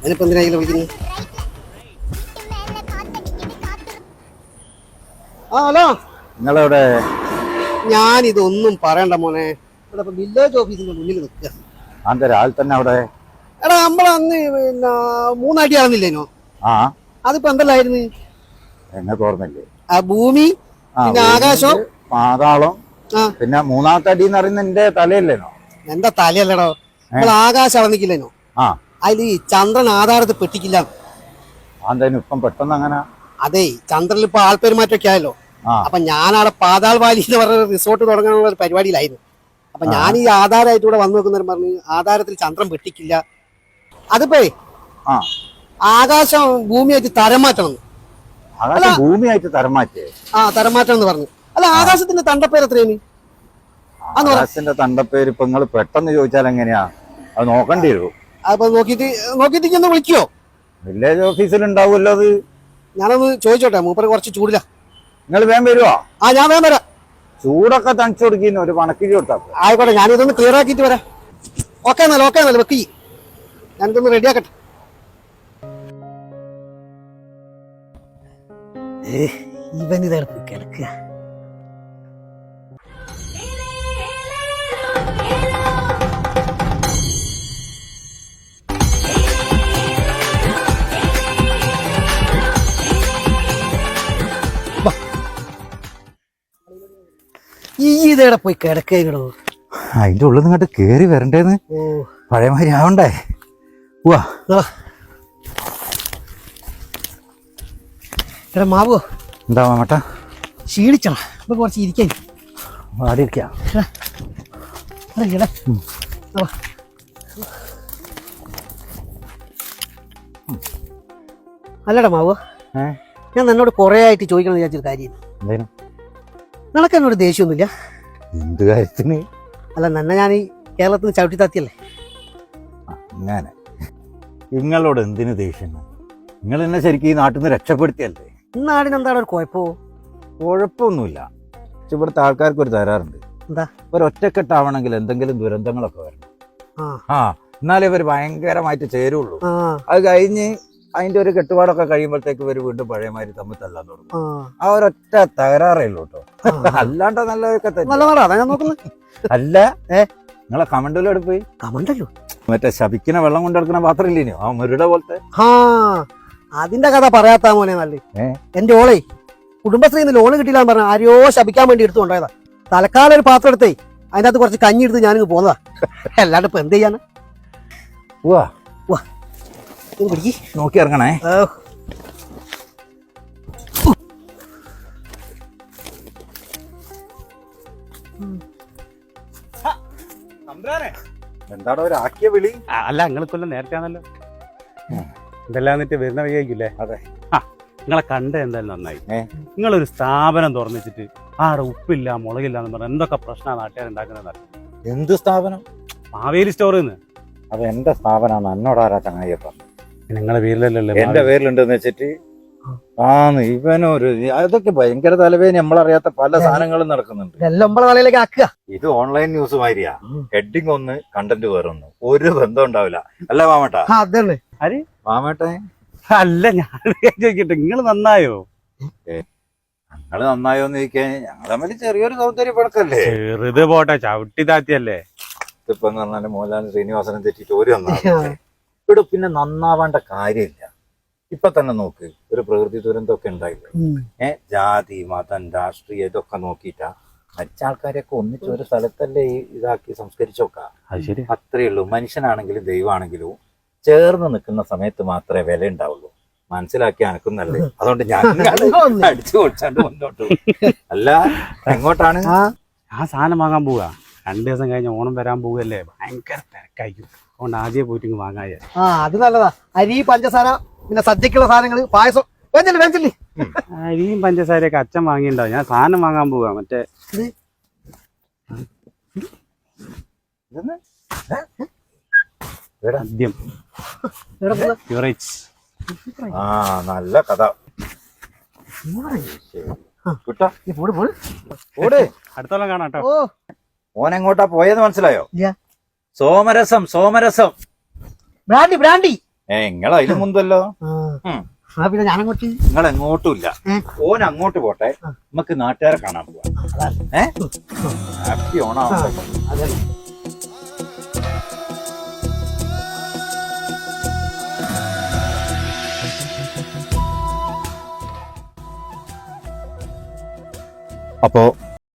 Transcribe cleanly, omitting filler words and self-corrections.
അതിനിപ്പോ എന്തിനാ വിളിക്കുന്നത്? ആ ഹലോ, നിങ്ങളെവിടെ? ഞാനിതൊന്നും പറയണ്ട മോനെ. ഇവിടെ ഇപ്പൊ വില്ലേജ് ഓഫീസിന്റെ മുന്നിൽ നിൽക്കുക. അന്റെ രാവിലെ തന്നെ അവിടെ. എടാ നമ്മളന്ന് പിന്നെ 3 അടി ആവുന്നില്ലേനോ? ആ, അതിപ്പോ എന്തെല്ലായിരുന്നു? എന്നെ ഓർമ്മയില്ലേ? ആ ഭൂമി, പിന്നെ ആകാശം, പാതാളം, പിന്നെ 3ാമത്തെ അടി എന്ന് പറയുന്നത് എന്റെ തലയല്ലേനോ? എന്താ തലയല്ലടോ, നമ്മൾ ആകാശം അളന്നിക്കില്ലേനോ? ആ, അതിൽ ഈ ചന്ദ്രൻ ആധാരത്തിൽ പെട്ടിക്കില്ല. അതെന്തായാലും ഇപ്പം പെട്ടെന്ന് അങ്ങനെ? അതെ, ചന്ദ്രനിൽ ഇപ്പൊ ആൾപ്പെരുമാറ്റമൊക്കെ ആയല്ലോ. അപ്പൊ ഞാനവിടെ പാതാൾ വാലി എന്ന് പറഞ്ഞ റിസോർട്ട് തുടങ്ങാനുള്ള ഒരു പരിപാടിയിലായിരുന്നു. അപ്പൊ ഞാൻ ഈ ആധാരമായിട്ട് ഇവിടെ വന്നു നോക്കുന്നവരും പറഞ്ഞു ആധാരത്തിൽ ചന്ദ്രൻ വെട്ടിക്കില്ല. അതിപ്പോ ആകാശം ഭൂമിയായിട്ട് തരം മാറ്റണം. ഭൂമിയായിട്ട് തരം മാറ്റേ? ആ, തരം മാറ്റം എന്ന് പറഞ്ഞു. അല്ല, ആകാശത്തിന്റെ തണ്ടപ്പേര് എത്രയാണ്? ആകാശത്തിന്റെ തണ്ടപ്പേര് ഇപ്പൊ നിങ്ങൾ പെട്ടെന്ന് ചോദിച്ചാൽ എങ്ങനെയാ? അത് നോക്കേണ്ടി വരും. അപ്പൊ നോക്കിയിട്ട് ഒന്ന് വിളിക്കോ? വില്ലേജ് ഓഫീസിൽ ഉണ്ടാവുമല്ലോ അത്. ഞാനൊന്ന് ചോദിച്ചോട്ടെ, മൂപ്പര് കുറച്ച് ചൂടില്ല. നിങ്ങൾ വേഗം വരുവോ? ആ, ഞാൻ വേഗം വരാം. ചൂടൊക്കെ തണിച്ചു കൊടുക്കുന്ന ഒരു പണക്കിരി കൊടുത്താൽ ആയിക്കോട്ടെ, ഞാനിതൊന്ന് ക്ലിയർ ആക്കിയിട്ട് വരാം. ഓക്കെ എന്നല്ല വെക്കി, ഞാനിതൊന്ന് റെഡിയാക്കട്ടെ. ഇവനിതാണ് കിടക്കുക. ഇതേടെ പോയി കിടക്കോ? അതിന്റെ ഉള്ളിൽ നിങ്ങോട്ട് കേറി വരണ്ടേന്ന്. പഴയമാതിരി ആവണ്ടേ? പോവാ. എടാ മാവോ, എന്താ മാമട്ട? ക്ഷീണിച്ചണ, ഇപ്പൊ കുറച്ച് ഇരിക്കാൻ. അവിടെ ഇരിക്കാം. അല്ലടാ മാവോ, ഞാൻ എന്നോട് കുറെ ആയിട്ട് ചോദിക്കണം വിചാരിച്ചൊരു കാര്യം. നിനക്ക് എന്നോട് ദേഷ്യമൊന്നുമില്ല? എന്ത് കാര്യത്തിന്? അല്ല, നന്നെ ഞാൻ ഈ കേരളത്തിൽ നിന്ന് ചവിട്ടി താത്തിയല്ലേ. അങ്ങനെ നിങ്ങളോട് എന്തിനു ദേഷ്യം? നിങ്ങൾ എന്നെ ശരിക്കും ഈ നാട്ടിൽ നിന്ന് രക്ഷപ്പെടുത്തിയല്ലേ. നാടിനെന്താണ് ഒരു കുഴപ്പമോ? കുഴപ്പമൊന്നുമില്ല. പക്ഷെ ഇവിടുത്തെ ആൾക്കാർക്ക് ഒരു തരാറുണ്ട്. എന്താ? ഒരു ഒറ്റക്കെട്ടാവണമെങ്കിൽ എന്തെങ്കിലും ദുരന്തങ്ങളൊക്കെ വരണം. എന്നാലേ ഇവർ ഭയങ്കരമായിട്ട് ചേരുള്ളൂ. അത് കഴിഞ്ഞ് അതിന്റെ ഒരു കെട്ടുപാടൊക്കെ കഴിയുമ്പോഴത്തേക്ക് ഇവർ വീണ്ടും പഴയമാതിരി തമ്മിൽ തല്ലാൻ തുടങ്ങും. ആ ഒരൊറ്റ തകരാറേ ഉള്ളൂ കേട്ടോ. അല്ലാണ്ട് നല്ലതൊക്കെ തന്നെ. അല്ല, നിങ്ങളെ കമണ്ടല്ലോ എടുത്ത് പോയി. കമണ്ടല്ലോ മറ്റേ ശപിക്കുന്ന വെള്ളം കൊണ്ടെടുക്കുന്ന പാത്രം ഇല്ലേനോ, ആ മുരുടെ പോലത്തെ. അതിന്റെ കഥ പറയാത്ത മോനെ നല്ലേ. എന്റെ ഓളെ കുടുംബശ്രീന്ന് ലോണ് കിട്ടിയില്ലാന്ന് പറഞ്ഞ ആരെയോ ശപിക്കാൻ വേണ്ടി എടുത്തു കൊണ്ടുപോയതാ. തലക്കാലം ഒരു പാത്രം എടുത്തേ അതിനകത്ത് കുറച്ച് കഞ്ഞി എടുത്ത് ഞാനിങ്ങ് പോന്നതാ. അല്ലാണ്ട് ഇപ്പൊ എന്ത് ചെയ്യാന്? നോക്കി ഇറങ്ങണേ. എന്താടോ ഒരു ആക്കിയ വിളി? അല്ല, നിങ്ങൾക്കൊല്ലം നേരത്തെ ആണല്ലോ. എന്തെല്ലാം എന്നിട്ട് വരുന്ന വഴിയായിരിക്കില്ലേ? അതെ. നിങ്ങളെ കണ്ട എന്തായാലും നന്നായി. നിങ്ങളൊരു സ്ഥാപനം തുറന്നിച്ചിട്ട് ആടെ ഉപ്പില്ല മുളകില്ല എന്ന് പറഞ്ഞാൽ എന്തൊക്കെ പ്രശ്നമാണ് നാട്ടുകാരുണ്ടാക്കുന്നത്. എന്ത് സ്ഥാപനം? മാവേലി സ്റ്റോറിന്ന്. അത് എന്റെ സ്ഥാപനമാണ്. എന്നോടാരാ ചങ്ങായിയപ്പ? നിങ്ങളെ പേരിലല്ലേ? എന്റെ പേരിലുണ്ടെന്ന് വെച്ചിട്ട് ഇവനൊരു അതൊക്കെ ഭയങ്കര തലവേദന. നമ്മളറിയാത്ത പല സാധനങ്ങളും നടക്കുന്നുണ്ട്. ഇത് ഓൺലൈൻ ന്യൂസ് മാതിരിയാ. ഹെഡിങ് ഒന്ന്, കണ്ടന്റ് വേറൊന്ന്, ഒരു ബന്ധം ഉണ്ടാവില്ല. അല്ല മാമേട്ടാ? മാമേട്ടേ അല്ല, ഞാൻ ചോദിക്കട്ടെ, നിങ്ങൾ നന്നായോ? ഞങ്ങള് നന്നായോന്ന് ചോദിക്കാൻ ഞങ്ങൾ തമ്മിൽ ചെറിയൊരു സൗന്ദര്യ പടക്കല്ലേ. ചെറുത് പോട്ടെ, ചവിട്ടി താത്തിയല്ലേ. ഇതിപ്പോ എന്ന് പറഞ്ഞാല് മോഹൻലാലും ശ്രീനിവാസനും തെറ്റിട്ട് ഒരു നന്നാവും. ഇവിടെ പിന്നെ നന്നാവേണ്ട കാര്യമില്ല. ഇപ്പൊ തന്നെ നോക്ക്, ഒരു പ്രകൃതി ദുരന്തമൊക്കെ ഉണ്ടായില്ലേ. ജാതി, മതം, രാഷ്ട്രീയം ഇതൊക്കെ നോക്കിയിട്ടാ മരിച്ച ആൾക്കാരെയൊക്കെ ഒന്നിച്ച് ഒരു സ്ഥലത്തല്ലേ ഇതാക്കി സംസ്കരിച്ചോക്കാം. അത്രേ ഉള്ളൂ. മനുഷ്യനാണെങ്കിലും ദൈവമാണെങ്കിലും ചേർന്ന് നിൽക്കുന്ന സമയത്ത് മാത്രമേ വില ഉണ്ടാവുള്ളൂ. മനസ്സിലാക്കി അനക്കുന്നല്ലേ. അതുകൊണ്ട് ഞാൻ അടിച്ചു പൊടിച്ചാണ്ട് മുന്നോട്ട്. അല്ല, എങ്ങോട്ടാണ്? ആ സാധനം വാങ്ങാൻ പോവാ. 2 ദിവസം കഴിഞ്ഞ ഓണം വരാൻ പോവല്ലേ, ഭയങ്കര തിരക്കായിരിക്കും. അതുകൊണ്ട് ആദ്യം പോയിട്ട് വാങ്ങാൻ. അത് നല്ലതാ. അരി, പഞ്ചസാര, പിന്നെ സദ്യക്കുള്ള സാധനങ്ങള്, പായസം. അരിയും പഞ്ചസാരയൊക്കെ അച്ഛൻ വാങ്ങിണ്ടാവും. ഞാൻ സാധനം വാങ്ങാൻ പോവാ. മറ്റേ സദ്യം. നല്ല കഥ. അടുത്തോളം കാണാം കേട്ടോ. ഓൻ എങ്ങോട്ടാ പോയെന്ന് മനസ്സിലായോ? സോമരസം. ബ്രാൻഡി. നിങ്ങൾ അതിന് മുന്തല്ലോ. പിന്നെ ഞാനങ്ങോട്ട് നിങ്ങൾ എങ്ങോട്ടും ഇല്ല, ഓൻ അങ്ങോട്ട് പോട്ടെ, നമുക്ക് നാട്ടുകാരെ കാണാൻ പോവാം. ഹാപ്പി ഓണാവട്ടെ. അതെ. അപ്പോ